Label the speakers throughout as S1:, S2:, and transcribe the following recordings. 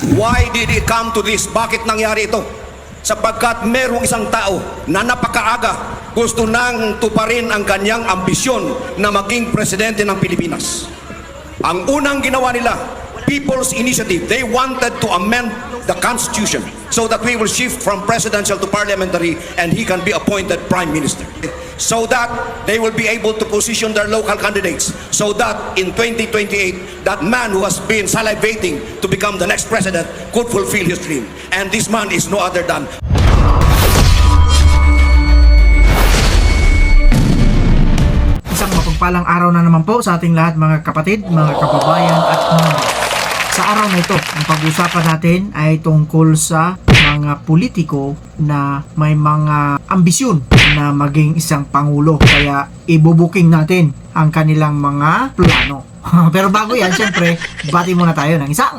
S1: Why did it come to this? Bakit nangyari ito? Sapagkat merong isang tao na napakaaga gusto nang tuparin ang kanyang ambisyon na maging presidente ng Pilipinas. Ang unang ginawa nila, People's Initiative, they wanted to amend the Constitution so that we will shift from presidential to parliamentary and he can be appointed Prime Minister. So that they will be able to position their local candidates so that in 2028, that man who has been salivating to become the next president could fulfill his dream. And this man is no other than
S2: Isang mapagpalang araw na naman po sa ating lahat mga kapatid, mga kababayan at mga sa araw na ito, ang pag-usapan natin ay tungkol sa mga politiko na may mga ambisyon na maging isang pangulo. Kaya ibubuking natin ang kanilang mga plano. Pero bago yan, siyempre, bati muna tayo ng isang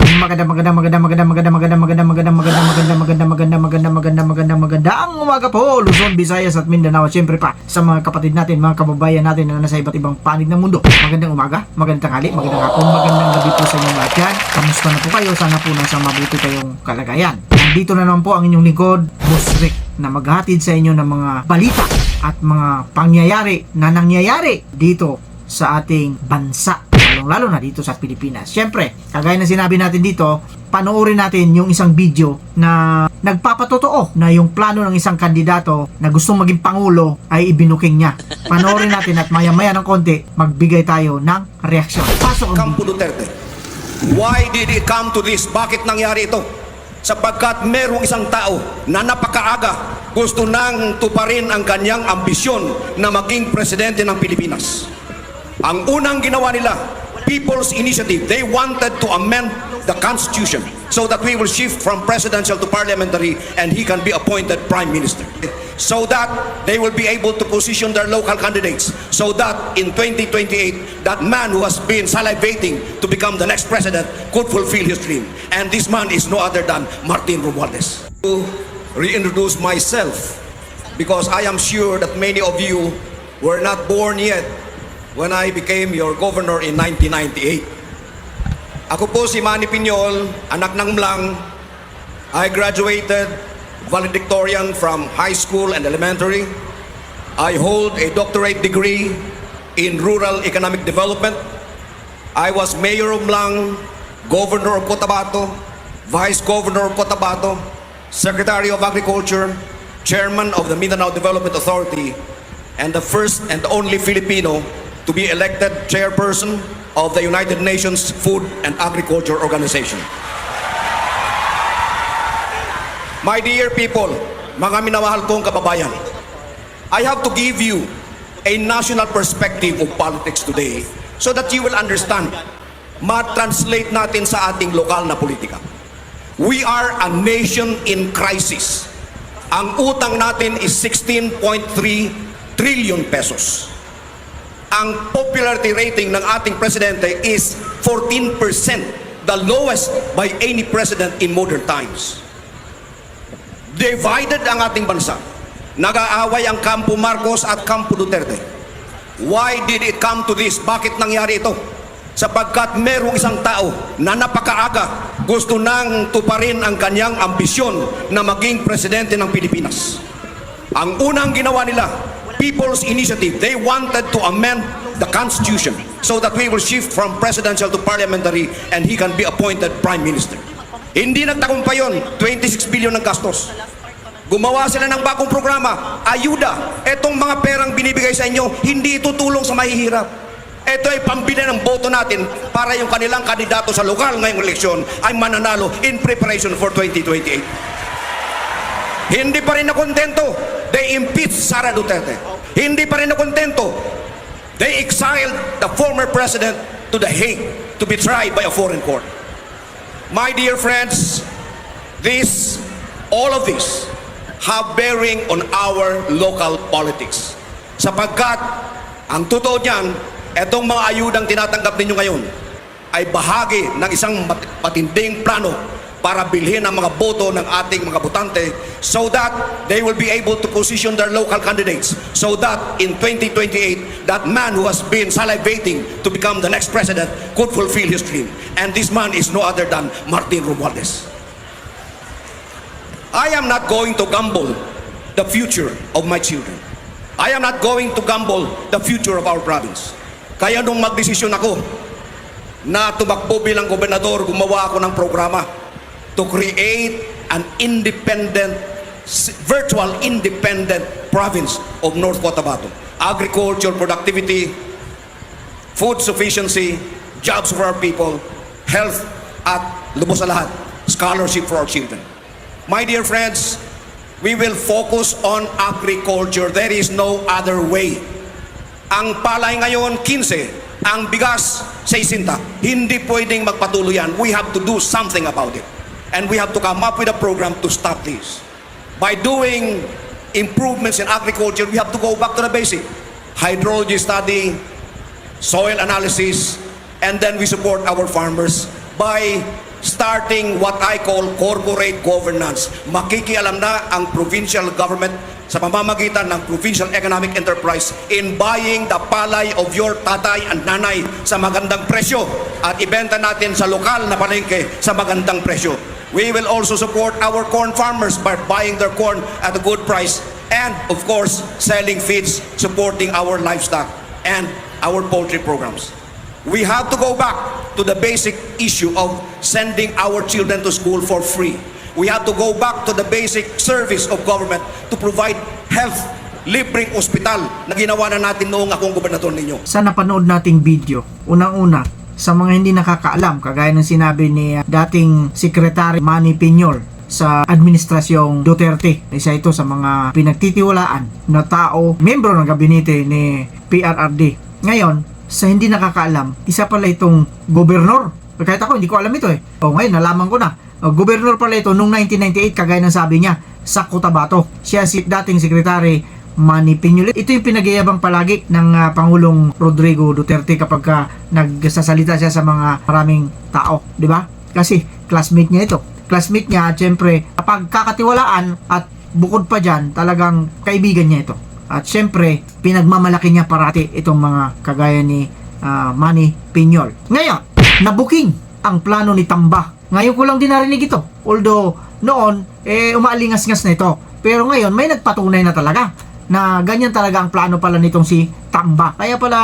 S2: magandang umaga po, Luzon, Visayas at Mindanao. At siyempre pa, sa mga kapatid natin, mga kababayan natin na nasa iba't ibang panig ng mundo. Magandang umaga, magandang tanghali, magandang hapon, magandang gabi po sa inyong lahat yan. Kamusta na po kayo? Sana po nasa mabuti kayong kalagayan. Nandito na naman po ang inyong lingkod, Boss Rick, na maghatid sa inyo ng mga balita at mga pangyayari na nangyayari dito sa ating bansa, lalo na dito sa Pilipinas. Siyempre, kagaya na sinabi natin dito, panoorin natin yung isang video na nagpapatotoo na yung plano ng isang kandidato na gustong maging pangulo ay ibinuking niya. Panoorin natin at maya-maya ng konti, magbigay tayo ng reaksyon. Pasok ang
S1: Campo Duterte. Why did it come to this? Bakit nangyari ito? Sapagkat merong isang tao na napakaaga gusto nang tuparin ang kanyang ambisyon na maging presidente ng Pilipinas. Ang unang ginawa nila, People's Initiative, they wanted to amend the Constitution so that we will shift from presidential to parliamentary and he can be appointed Prime Minister. So that they will be able to position their local candidates so that in 2028, that man who has been salivating to become the next president could fulfill his dream. And this man is no other than Martin Romualdez. To reintroduce myself, because I am sure that many of you were not born yet when I became your governor in 1998. Ako po si Manny Piñol, anak ng Mlang. I graduated valedictorian from high school and elementary. I hold a doctorate degree in rural economic development. I was mayor of Mlang, governor of Cotabato, vice governor of Cotabato, secretary of agriculture, chairman of the Mindanao Development Authority, and the first and only Filipino to be elected chairperson of the United Nations Food and Agriculture Organization. My dear people, mga minamahal kong kababayan, I have to give you a national perspective of politics today so that you will understand, ma-translate natin sa ating lokal na politika. We are a nation in crisis. Ang utang natin is 16.3 trillion pesos. Ang popularity rating ng ating presidente is 14%, the lowest by any president in modern times. Divided ang ating bansa. Nag-aaway ang Campo Marcos at Campo Duterte. Why did it come to this? Bakit nangyari ito? Sapagkat merong isang tao na napakaaga gusto nang tuparin ang kanyang ambisyon na maging presidente ng Pilipinas. Ang unang ginawa nila, People's Initiative, they wanted to amend the Constitution so that we will shift from presidential to parliamentary and he can be appointed Prime Minister. Hindi nagtagumpay yun, 26 billion ng gastos. Gumawa sila ng bagong programa, ayuda. Etong mga perang binibigay sa inyo, hindi itutulong sa mahihirap. Ito ay pambili ng boto natin para yung kanilang kandidato sa lokal ngayong eleksyon ay mananalo in preparation for 2028. Hindi pa rin nakontento, they impeached Sara Duterte. Hindi pa rin nakontento, they exiled the former president to The Hague to be tried by a foreign court. My dear friends, all of this have bearing on our local politics. Sapagkat, ang totoo niyan, etong mga ayudang tinatanggap ninyo ngayon ay bahagi ng isang matinding plano para bilhin ang mga boto ng ating mga botante so that they will be able to position their local candidates so that in 2028, that man who has been salivating to become the next president could fulfill his dream. And this man is no other than Martin Romualdez. I am not going to gamble the future of my children. I am not going to gamble the future of our province. Kaya nung magdesisyon ako na tumakbo bilang gobernador, gumawa ako ng programa to create an independent, virtual independent province of North Cotabato. Agriculture, productivity, food sufficiency, jobs for our people, health, at lubos sa lahat, scholarship for our children. My dear friends, we will focus on agriculture. There is no other way. Ang palay ngayon, 15. Ang bigas, 60. Hindi pwedeng magpatuloy yan. We have to do something about it. And we have to come up with a program to stop this. By doing improvements in agriculture, we have to go back to the basic. Hydrology study, soil analysis, and then we support our farmers by starting what I call corporate governance. Makikialam na ang provincial government sa pamamagitan ng provincial economic enterprise in buying the palay of your tatay and nanay sa magandang presyo at ibenta natin sa lokal na palengke sa magandang presyo. We will also support our corn farmers by buying their corn at a good price and, of course, selling feeds, supporting our livestock and our poultry programs. We have to go back to the basic issue of sending our children to school for free. We have to go back to the basic service of government to provide health, libreng ospital na ginawa na natin noong akong gobernador ninyo.
S2: Sa napanood nating video, unang-una, sa mga hindi nakakaalam, kagaya ng sinabi ni dating Secretary Manny Piñol sa Administrasyong Duterte, isa ito sa mga pinagtitiwalaan na tao, membro ng gabinete ni PRRD. Ngayon, sa hindi nakakaalam, isa pala itong gobernador. Kahit ako, hindi ko alam ito eh. O ngayon, nalaman ko na. Gobernador pala ito noong 1998, kagaya ng sabi niya, sa Cotabato. Siya si dating Secretary Manny Piñol. Ito yung pinag-iabang palagi ng Pangulong Rodrigo Duterte kapag nagsasalita siya sa mga maraming tao. Di ba? Kasi classmate niya ito. Classmate niya, at syempre, kapag kakatiwalaan at bukod pa dyan, talagang kaibigan niya ito. At syempre, pinagmamalaki niya parati itong mga kagaya ni Manny Piñol. Ngayon, nabuking ang plano ni Tamba. Ngayon ko lang din narinig ito. Although, noon, umaalingas-ngas na ito. Pero ngayon, may nagpatunay na talaga na ganyan talaga ang plano pala nitong si Tamba. Kaya pala,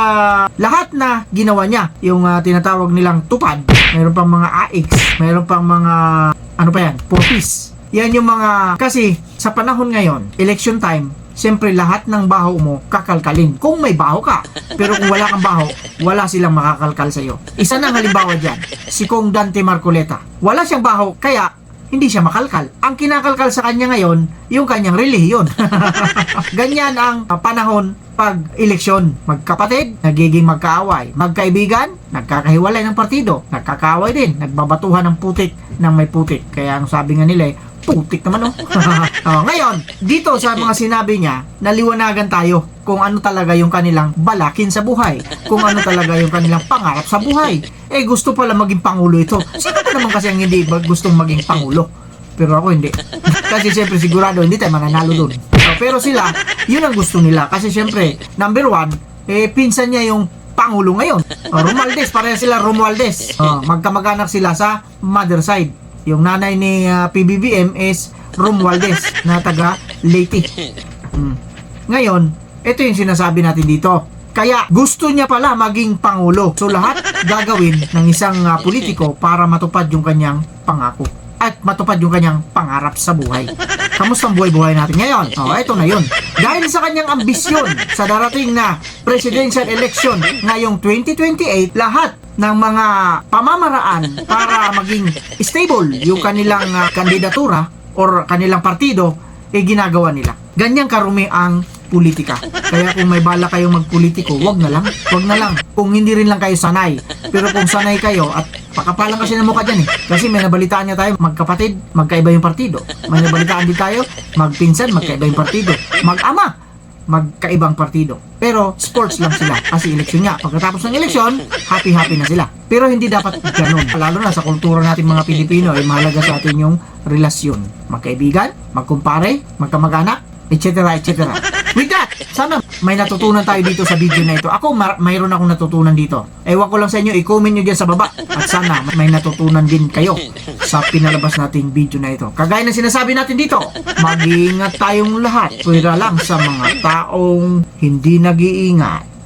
S2: lahat na ginawa niya, yung tinatawag nilang tupad, mayroon pang mga AX, mayroon pang mga, ano pa yan, popis. Yan yung mga, kasi sa panahon ngayon, election time, siyempre lahat ng baho mo kakalkalin kung may baho ka. Pero kung wala kang baho, wala silang makakalkal sa iyo. Isa ng halimbawa diyan, si Kong Dante Marcoleta. Wala siyang baho, kaya hindi siya makalkal. Ang kinakalkal sa kanya ngayon, yung kanyang relihiyon. Ganyan ang panahon pag eleksyon. Magkapatid, nagiging magkaaway. Magkaibigan, nagkakahiwalay ng partido. Nagkakaaway din, nagbabatuhan ng putik ng may putik. Kaya ang sabi nga nila putik naman ngayon, dito sa mga sinabi niya, naliwanagan tayo kung ano talaga yung kanilang balakin sa buhay, kung ano talaga yung kanilang pangarap sa buhay. Gusto pala maging pangulo ito. Sino ba naman kasi ang hindi gustong maging pangulo? Pero ako hindi. Kasi siyempre sigurado hindi tayo mananalo dun. Pero sila, yun ang gusto nila. Kasi siyempre, number one, pinsan niya yung pangulo ngayon. Romualdez, pareha sila Romualdez. Magkamag-anak sila sa mother side. Yung nanay ni PBBM is Romualdez na taga Leyte. Ngayon, ito yung sinasabi natin dito. Kaya gusto niya pala maging pangulo. So lahat gagawin ng isang politiko para matupad yung kanyang pangako at matupad yung kanyang pangarap sa buhay. Kamusta ang buhay-buhay natin ngayon? Ito na yun. Dahil sa kanyang ambisyon sa darating na presidential election ngayong 2028, lahat ng mga pamamaraan para maging stable yung kanilang kandidatura or kanilang partido, ginagawa nila. Ganyan karumi ang politika. Kaya kung may bala kayong magpolitiko, wag na lang. Wag na lang. Kung hindi rin lang kayo sanay. Pero kung sanay kayo, at pakapalang kasi ng mukha dyan Kasi may nabalitaan niya tayo, magkapatid, magkaiba yung partido. May nabalitaan din tayo, magpinsan, magkaiba yung partido. Mag-ama, magkaibang partido. Pero sports lang sila kasi eleksyon nga. Pagkatapos ng eleksyon, happy-happy na sila. Pero hindi dapat ganun. Lalo na sa kultura natin mga Pilipino, mahalaga sa atin yung relasyon. Magkaibigan, magkumpare, magkamag-anak, etc. etc. With that, sana may natutunan tayo dito sa video na ito. Ako, mayroon akong natutunan dito. Ewan ko lang sa inyo, i-comment nyo dyan sa baba. At sana may natutunan din kayo sa pinalabas nating video na ito. Kagaya ng sinasabi natin dito, mag-iingat tayong lahat. Pwera lang sa mga taong hindi nag-iingat.